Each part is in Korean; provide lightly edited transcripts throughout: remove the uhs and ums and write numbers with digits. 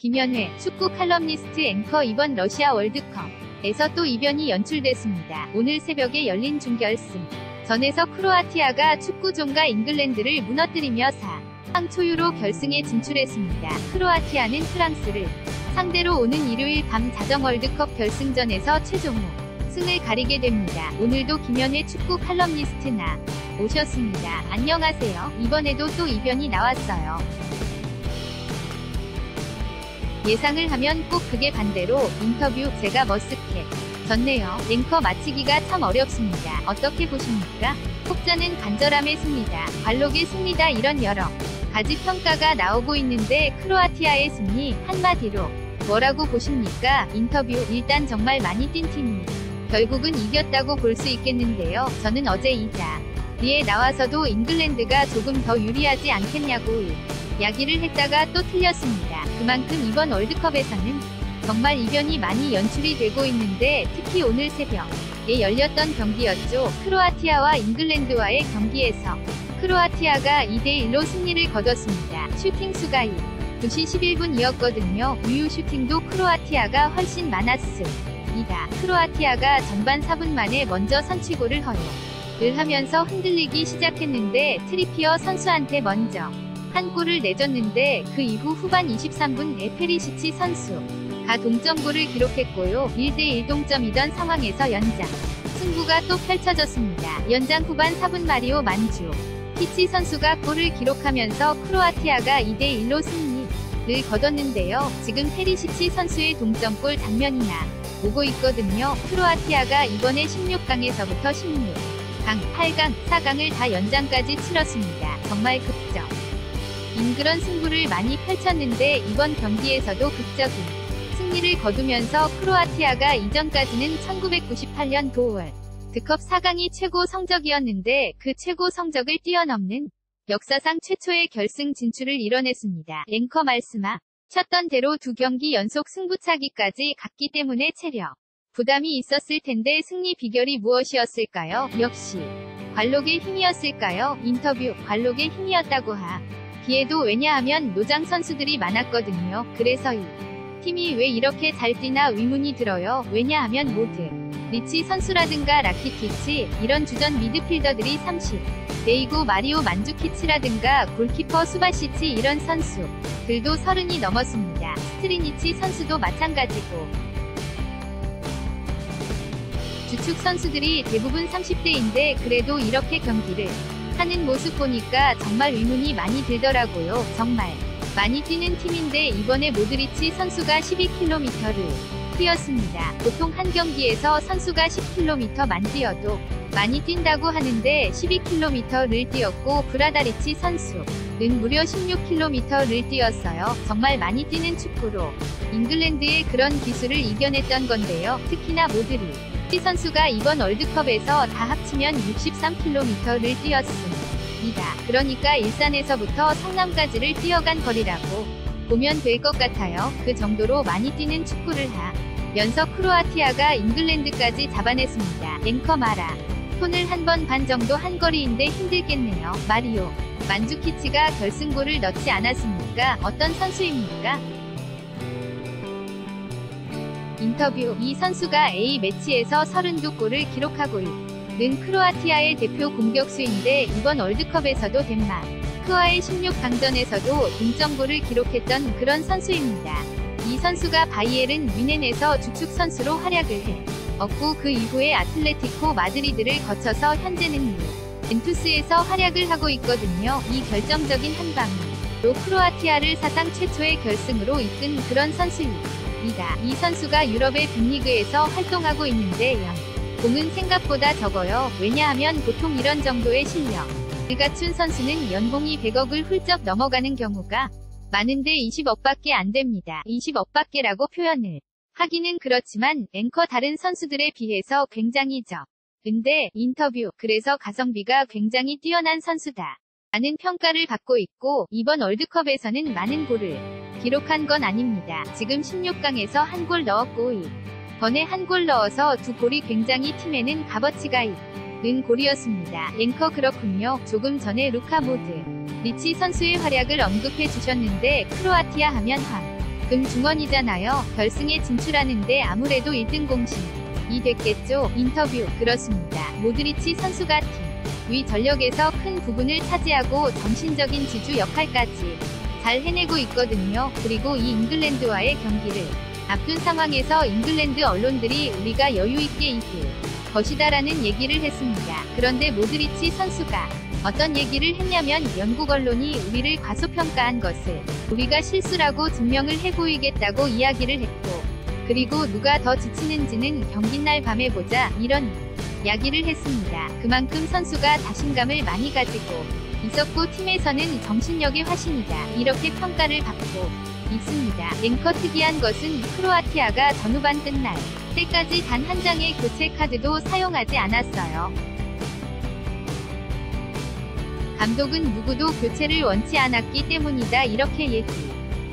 김연회, 축구 칼럼니스트 앵커 이번 러시아 월드컵에서 또 이변이 연출됐습니다. 오늘 새벽에 열린 준결승 전에서 크로아티아가 축구 종가 잉글랜드를 무너뜨리며 4강 초유로 결승에 진출했습니다. 크로아티아는 프랑스를 상대로 오는 일요일 밤 자정 월드컵 결승전에서 최종 승을 가리게 됩니다. 오늘도 김연회 축구 칼럼니스트 오셨습니다. 안녕하세요. 이번에도 또 이변이 나왔어요. 예상을 하면 꼭 그게 반대로 인터뷰 제가 머쓱해 졌네요. 앵커 마치기가 참 어렵습니다. 어떻게 보십니까? 혹자는 간절함의 승리다, 관록의 승리다 이런 여러 가지 평가가 나오고 있는데 크로아티아의 승리 한마디로 뭐라고 보십니까? 인터뷰 일단 정말 많이 뛴 팀이 결국은 이겼다고 볼 수 있겠는데요. 저는 어제 이 자리에 나와서도 잉글랜드가 조금 더 유리하지 않겠냐고 이야기를 했다가 또 틀렸습니다. 그만큼 이번 월드컵에서는 정말 이변이 많이 연출이 되고 있는데 특히 오늘 새벽에 열렸던 경기였죠. 크로아티아와 잉글랜드와의 경기에서 크로아티아가 2대1로 승리를 거뒀습니다. 슈팅 수가 2시 11분이었거든요. 유효 슈팅도 크로아티아가 훨씬 많았습니다. 크로아티아가 전반 4분 만에 먼저 선취골을 허용을 하면서 흔들리기 시작했는데 트리피어 선수한테 먼저 한 골을 내줬는데 그 이후 후반 23분에 페리시치 선수가 동점골을 기록했고요. 1대1 동점이던 상황에서 연장 승부가 또 펼쳐졌습니다. 연장 후반 4분 마리오 만주 피치 선수가 골을 기록하면서 크로아티아가 2대1로 승리를 거뒀는데요. 지금 페리시치 선수의 동점골 장면이나 오고 있거든요. 크로아티아가 이번에 16강에서부터 16강, 8강, 4강을 다 연장까지 치렀습니다. 정말 극적인 그런 승부를 많이 펼쳤는데 이번 경기에서도 극적인 승리를 거두면서 크로아티아가 이전까지는 1998년 월드컵 4강이 최고 성적이었는데 그 최고 성적을 뛰어넘는 역사상 최초의 결승 진출을 이뤄냈습니다. 앵커 말씀하셨던 대로 두 경기 연속 승부차기까지 갔기 때문에 체력 부담이 있었을 텐데 승리 비결이 무엇이었을까요? 역시 관록의 힘이었을까요? 인터뷰 관록의 힘이었다고 하기에도 왜냐하면 노장 선수들이 많았거든요. 그래서 이 팀이 왜 이렇게 잘 뛰나 의문이 들어요. 왜냐하면 리치 선수라든가 라키티치 이런 주전 미드필더들이 30대이고 마리오 만주키치라든가 골키퍼 수바시치 이런 선수들도 30이 넘었습니다. 스트리니치 선수도 마찬가지고 주축 선수들이 대부분 30대인데 그래도 이렇게 경기를 하는 모습 보니까 정말 의문이 많이 들더라고요. 정말 많이 뛰는 팀인데 이번에 모드리치 선수가 12km를 뛰었습니다. 보통 한 경기에서 선수가 10km만 뛰어도 많이 뛴다고 하는데 12km를 뛰었고 브라다리치 선수는 무려 16km를 뛰었어요. 정말 많이 뛰는 축구로 잉글랜드의 그런 기술을 이겨냈던 건데요. 특히나 모드리치 선수가 이번 월드컵에서 다 합치면 63km를 뛰었습니다. 그러니까 일산에서부터 성남까지를 뛰어간 거리라고 보면 될 것 같아요. 그 정도로 많이 뛰는 축구를 하면서 크로아티아가 잉글랜드까지 잡아냈습니다. 앵커 마라톤을 한 번 반 정도 한 거리인데 힘들겠네요. 마리오 만주키치가 결승골을 넣지 않았습니까? 어떤 선수입니까? 인터뷰 이 선수가 A매치에서 32골을 기록하고 있는 크로아티아의 대표 공격수인데 이번 월드컵에서도 덴마크와의 16강전에서도 동점골을 기록했던 그런 선수입니다. 이 선수가 바이에른 뮌헨에서 주축 선수로 활약을 했고 그 이후에 아틀레티코 마드리드를 거쳐서 현재는 유벤투스에서 활약을 하고 있거든요. 이 결정적인 한 방으로 크로아티아를 사상 최초의 결승으로 이끈 그런 선수입니다. 이 선수가 유럽의 빅리그에서 활동하고 있는데 연봉은 생각보다 적어요. 왜냐하면 보통 이런 정도의 실력을 갖춘 선수는 연봉이 100억을 훌쩍 넘어가는 경우가 많은데 20억밖에 안 됩니다. 20억밖에라고 표현을 하기는 그렇지만 앵커 다른 선수들에 비해서 굉장히 적은데 인터뷰 그래서 가성비가 굉장히 뛰어난 선수다 라는 평가를 받고 있고 이번 월드컵에서는 많은 골을 기록한 건 아닙니다. 지금 16강에서 한 골 넣었고 이번에 한 골 넣어서 두 골이 굉장히 팀에는 값어치가 있는 골이었습니다. 앵커 그렇군요. 조금 전에 루카 모드리치 선수의 활약을 언급해 주셨는데 크로아티아 하면 금중원이잖아요. 결승에 진출하는데 아무래도 1등 공신이 됐겠죠. 인터뷰. 그렇습니다. 모드리치 선수가 팀 위 전력에서 큰 부분을 차지하고 정신적인 지주 역할까지 잘 해내고 있거든요. 그리고 이 잉글랜드와의 경기를 앞둔 상황에서 잉글랜드 언론들이 우리가 여유있게 이길 것이다라는 얘기를 했습니다. 그런데 모드리치 선수가 어떤 얘기를 했냐면 영국 언론이 우리를 과소평가한 것을 우리가 실수라고 증명을 해보이겠다고 이야기를 했고, 그리고 누가 더 지치는지는 경기날 밤에 보자, 이런 이야기를 했습니다. 그만큼 선수가 자신감을 많이 가지고 있었고 팀에서는 정신력의 화신이다, 이렇게 평가를 받고 있습니다. 앵커 특이한 것은 크로아티아가 전후반 끝날 때까지 단 한 장의 교체 카드도 사용하지 않았어요. 감독은 누구도 교체를 원치 않았기 때문이다, 이렇게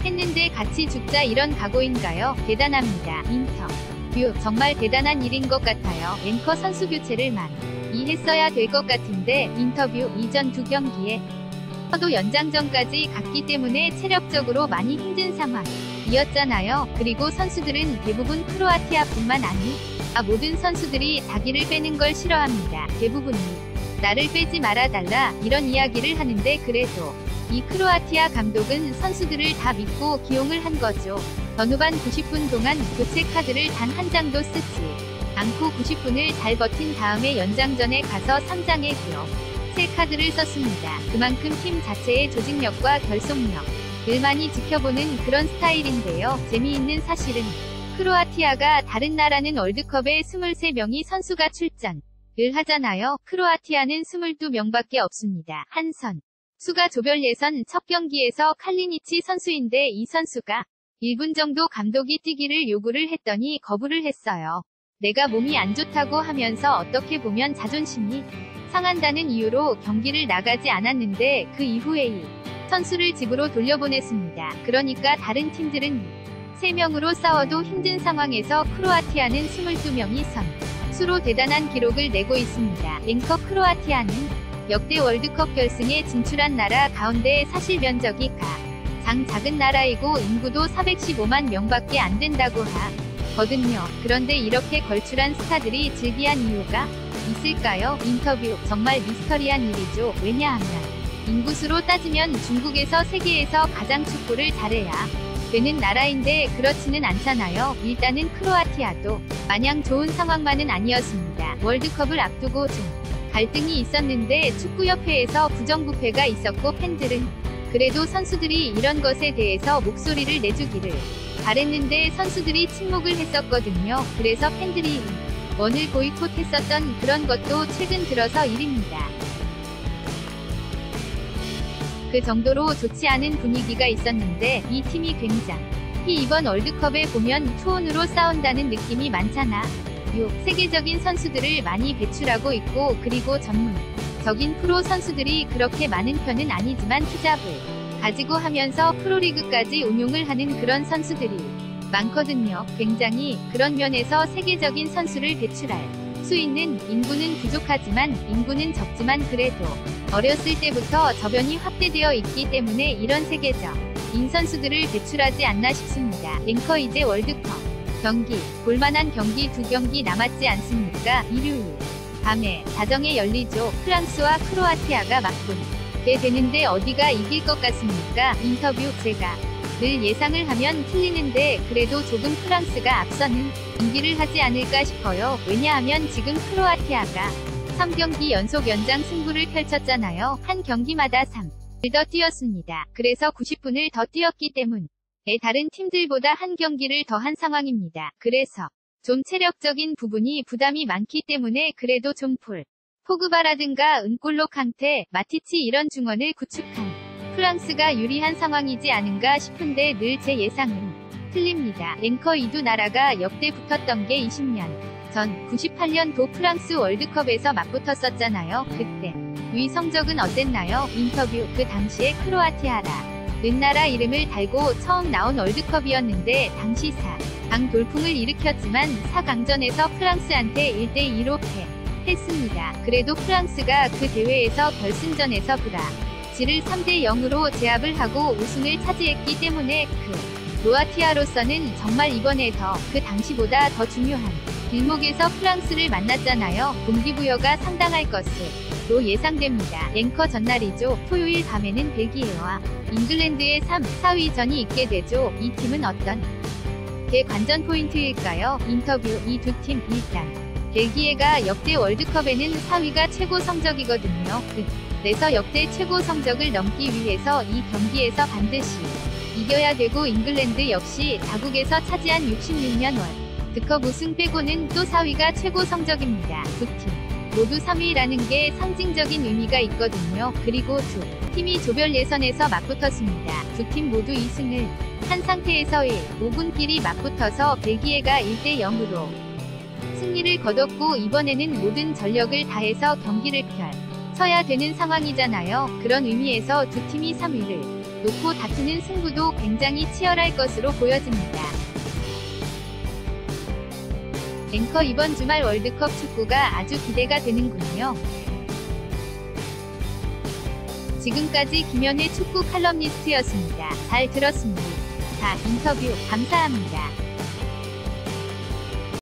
얘기했는데 같이 죽자 이런 각오인가요? 대단합니다. 인터뷰. 정말 대단한 일인 것 같아요. 앵커 선수 교체를 많이 했어야 될 것 같은데, 인터뷰. 이전 두 경기에 도 연장전까지 갔기 때문에 체력적으로 많이 힘든 상황이었잖아요. 그리고 선수들은 대부분 크로아티아뿐만 아니라 모든 선수들이 자기를 빼는 걸 싫어합니다. 대부분이 나를 빼지 말아달라, 이런 이야기를 하는데, 그래도 이 크로아티아 감독은 선수들을 다 믿고 기용을 한 거죠. 전후반 90분 동안 교체 카드를 단 한 장도 쓰지 않고 90분을 잘 버틴 다음에 연장전에 가서 3장의 교체 카드를 썼습니다. 그만큼 팀 자체의 조직력과 결속력을 많이 지켜보는 그런 스타일인데요. 재미있는 사실은 크로아티아가 다른 나라는 월드컵에 23명이 선수가 출전을 하잖아요. 크로아티아는 22명밖에 없습니다. 한 선수가 조별 예선 첫 경기에서 칼리니치 선수인데, 이 선수가 1분 정도 감독이 뛰기를 요구를 했더니 거부를 했어요. 내가 몸이 안 좋다고 하면서 어떻게 보면 자존심이 상한다는 이유로 경기를 나가지 않았는데, 그 이후에 이 선수를 집으로 돌려보냈습니다. 그러니까 다른 팀들은 3명으로 싸워도 힘든 상황에서 크로아티아는 22명이 선수로 대단한 기록을 내고 있습니다. 앵커. 크로아티아는 역대 월드컵 결승에 진출한 나라 가운데 사실 면적이 가장 작은 나라이고 인구도 415만 명밖에 안 된다고 하거든요. 그런데 이렇게 걸출한 스타들이 즐비한 이유가 있을까요? 인터뷰. 정말 미스터리한 일이죠. 왜냐하면 인구수로 따지면 중국에서 세계에서 가장 축구를 잘해야 되는 나라인데 그렇지는 않잖아요. 일단은 크로아티아도 마냥 좋은 상황만은 아니었습니다. 월드컵을 앞두고 좀 갈등이 있었는데 축구협회에서 부정부패가 있었고, 팬들은 그래도 선수들이 이런 것에 대해서 목소리를 내주기를 바랬는데 선수들이 침묵을 했었거든요. 그래서 팬들이 원을 보이콧했었던 그런 것도 최근 들어서 일입니다. 그 정도로 좋지 않은 분위기가 있었는데, 이 팀이 굉장히 이번 월드컵에 보면 투혼으로 싸운다는 느낌이 많잖아. 세계적인 선수들을 많이 배출하고 있고, 그리고 전문적인 프로 선수들이 그렇게 많은 편은 아니지만 투잡을 가지고 하면서 프로리그까지 운용을 하는 그런 선수들이 많거든요. 굉장히 그런 면에서 세계적인 선수를 배출할 수 있는 인구는 부족하지만, 인구는 적지만 그래도 어렸을 때부터 저변이 확대되어 있기 때문에 이런 세계적인 선수들을 배출하지 않나 싶습니다. 앵커. 이제 월드컵 경기, 볼만한 경기 2경기 남았지 않습니까? 일요일 밤에 자정에 열리죠. 프랑스와 크로아티아가 맞붙게 되는데 어디가 이길 것 같습니까? 인터뷰. 제가 늘 예상을 하면 틀리는데 그래도 조금 프랑스가 앞서는 경기를 하지 않을까 싶어요. 왜냐하면 지금 크로아티아가 3경기 연속 연장 승부를 펼쳤잖아요. 한 경기마다 3을 더 뛰었습니다. 그래서 90분을 더 뛰었기 때문에 다른 팀들보다 한 경기를 더 한 상황입니다. 그래서 좀 체력적인 부분이 부담이 많기 때문에 그래도 좀 포그바라든가 은골로 캉테, 마티치 이런 중원을 구축한 프랑스가 유리한 상황이지 않은가 싶은데 늘 제 예상은 틀립니다. 앵커. 이 두 나라가 역대 붙었던 게 20년 전 98년도 프랑스 월드컵에서 맞붙었었잖아요. 그때 위 성적은 어땠나요? 인터뷰. 그 당시에 크로아티아라 는 나라 이름을 달고 처음 나온 월드컵이었는데 당시 4강 돌풍을 일으켰지만 4강전에서 프랑스한테 1대2로 패했습니다. 그래도 프랑스가 그 대회에서 결승전에서 브라질을 3대0으로 제압을 하고 우승을 차지했기 때문에 그 크로아티아로서는 정말 이번에 그 당시보다 더 중요한 길목에서 프랑스를 만났잖아요. 동기부여가 상당할 것으로 예상됩니다. 랭커 전날이죠. 토요일 밤에는 벨기에와 잉글랜드의 3, 4위전이 있게 되죠. 이 팀은 어떤 게 관전 포인트일까요? 인터뷰. 이 두 팀 일단 벨기에가 역대 월드컵에는 4위가 최고 성적이거든요. 그래서 역대 최고 성적을 넘기 위해서 이 경기에서 반드시 이겨야 되고, 잉글랜드 역시 자국에서 차지한 66년 월드컵 우승 빼고는 또 4위가 최고 성적입니다. 두 팀 모두 3위라는 게 상징적인 의미가 있거든요. 그리고 두 팀이 조별 예선에서 맞붙었습니다. 두 팀 모두 2승을 한 상태에서 5분끼리 맞붙어서 벨기에가 1대0으로 승리를 거뒀고, 이번에는 모든 전력을 다해서 경기를 펼쳐야 되는 상황이잖아요. 그런 의미에서 두 팀이 3위를 놓고 다투는 승부도 굉장히 치열할 것으로 보여집니다. 앵커. 이번 주말 월드컵 축구가 아주 기대가 되는군요. 지금까지 김연의 축구 칼럼니스트였습니다. 잘 들었습니다. 인터뷰 감사합니다.